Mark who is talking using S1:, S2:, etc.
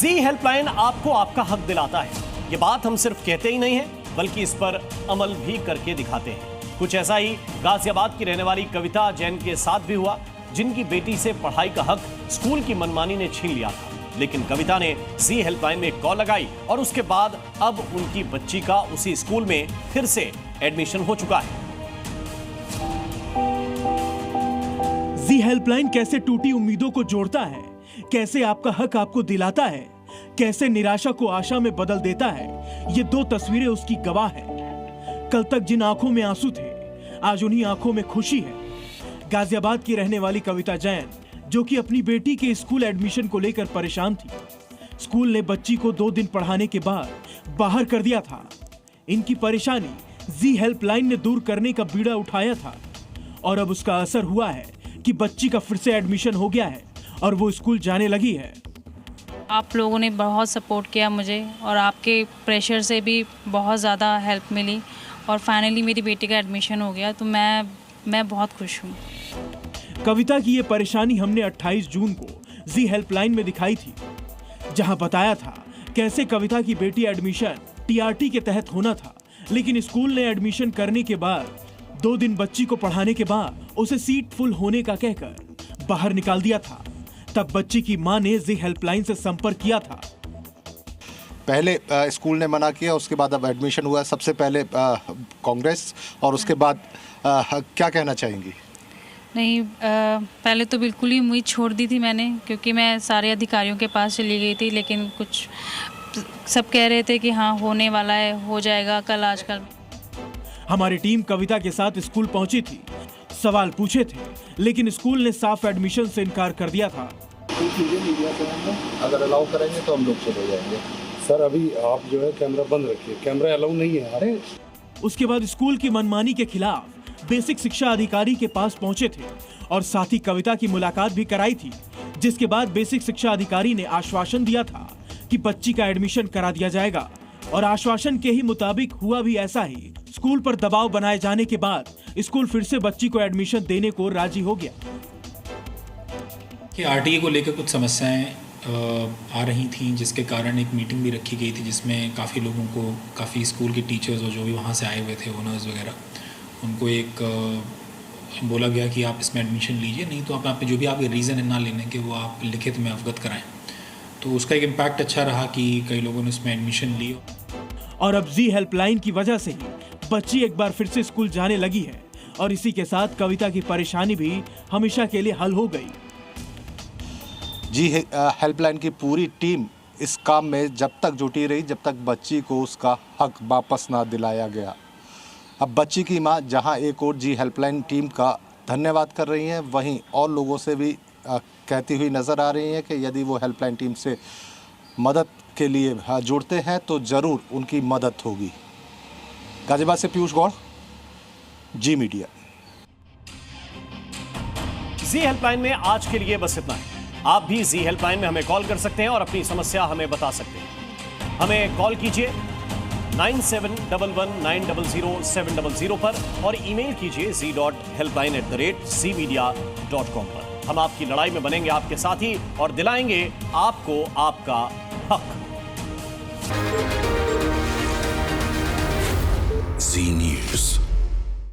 S1: जी helpline आपको आपका हक दिलाता है। ये बात हम सिर्फ कहते ही नहीं हैं, बल्कि इस पर अमल भी करके दिखाते हैं। कुछ ऐसा ही गाजियाबाद की रहने वाली कविता जैन के साथ भी हुआ, जिनकी बेटी से पढ़ाई का हक स्कूल की मनमानी ने छीन लिया था। लेकिन कविता ने जी हेल्पलाइन में कॉल लगाई और उसके बाद अब उनकी बच्ची का उसी स्कूल में फिर से एडमिशन हो चुका है।
S2: जी हेल्पलाइन कैसे टूटी उम्मीदों को जोड़ता है, कैसे आपका हक आपको दिलाता है, कैसे निराशा को आशा में बदल देता है, ये दो तस्वीरें उसकी गवाह हैं। कल तक जिन आंखों में आंसू थे, आज उन्हीं आंखों में खुशी है। गाजियाबाद की रहने वाली कविता जैन, जो कि अपनी बेटी के स्कूल एडमिशन को लेकर परेशान थी। स्कूल ने बच्ची को 2 दिन पढ़ाने के बाद बाहर कर दिया था। इनकी परेशानी जी हेल्पलाइन ने दूर करने का बीड़ा उठाया था और अब उसका असर हुआ है कि बच्ची का फिर से एडमिशन हो गया है और वो स्कूल जाने लगी है।
S3: आप लोगों ने बहुत सपोर्ट किया मुझे और आपके प्रेशर से भी बहुत ज़्यादा हेल्प मिली और फाइनली मेरी बेटी का एडमिशन हो गया, तो मैं बहुत खुश हूँ।
S2: कविता की ये परेशानी हमने 28 जून को जी हेल्पलाइन में दिखाई थी, जहां बताया था कैसे कविता की बेटी एडमिशन टीआरटी के तहत होना था, लेकिन स्कूल ने एडमिशन करने के बाद 2 दिन बच्ची को पढ़ाने के बाद उसे सीट फुल होने का कहकर बाहर निकाल दिया था। तब बच्ची की मां ने जी हेल्पलाइन से संपर्क किया था।
S4: पहले स्कूल ने मना किया, उसके बाद अब एडमिशन हुआ। सबसे पहले कांग्रेस और उसके बाद क्या कहना चाहेंगी?
S3: नहीं, पहले तो बिल्कुल ही उम्मीद छोड़ दी थी मैंने, क्योंकि मैं सारे अधिकारियों के पास चली गई थी, लेकिन कुछ सब कह रहे थे कि हाँ होने वाला है, हो जाएगा कल आजकल।
S2: हमारी टीम कविता के साथ स्कूल पहुंची थी, सवाल पूछे थे, लेकिन स्कूल ने साफ एडमिशन से इनकार कर दिया था।
S4: अगर अलाउ करेंगे तो हम लोग चले जाएंगे।
S5: सर अभी आप जो है कैमरा बंद रखिए, कैमरा अलाउ नहीं है। अरे
S2: उसके बाद स्कूल की मनमानी के खिलाफ बेसिक शिक्षा अधिकारी के पास पहुंचे थे और साथ ही कविता की मुलाकात भी कराई थी, जिसके बाद बेसिक शिक्षा अधिकारी ने आश्वासन दिया था कि बच्ची का एडमिशन करा दिया जाएगा और आश्वासन के ही मुताबिक हुआ भी ऐसा ही। स्कूल पर दबाव बनाए जाने के बाद स्कूल फिर से बच्ची को एडमिशन देने को राजी हो गया।
S6: कि आरटीए को लेकर कुछ समस्याएं आ रही थीं, जिसके कारण एक मीटिंग भी रखी गई थी, जिसमें काफ़ी लोगों को, काफ़ी स्कूल के टीचर्स और जो भी वहाँ से आए हुए थे, ओनर्स वगैरह, उनको एक बोला गया कि आप इसमें एडमिशन लीजिए, नहीं तो आप जो भी आपके रीज़न है ना लेने के, वो आप लिखित में अवगत कराएं। तो उसका एक इम्पैक्ट अच्छा रहा कि कई लोगों ने उसमें एडमिशन ली।
S2: और अब जी हेल्पलाइन की वजह से ही बच्ची एक बार फिर से स्कूल जाने लगी है और इसी के साथ कविता की परेशानी भी हमेशा के लिए हल हो गई।
S4: जी हेल्पलाइन की पूरी टीम इस काम में जब तक जुटी रही, जब तक बच्ची को उसका हक वापस ना दिलाया गया। अब बच्ची की मां जहां एक और जी हेल्पलाइन टीम का धन्यवाद कर रही हैं, वहीं और लोगों से भी कहती हुई नज़र आ रही हैं कि यदि वो हेल्पलाइन टीम से मदद के लिए जुड़ते हैं तो ज़रूर उनकी मदद होगी। गाजियाबाद से पीयूष गौड़, जी मीडिया।
S1: जी हेल्पलाइन में आज के लिए बस इतना है। आप भी जी हेल्पलाइन में हमें कॉल कर सकते हैं और अपनी समस्या हमें बता सकते हैं। हमें कॉल कीजिए 9711900700 पर और ईमेल कीजिए z.helpline@cmedia.com पर। हम आपकी लड़ाई में बनेंगे आपके साथी और दिलाएंगे आपको आपका हक।
S7: जी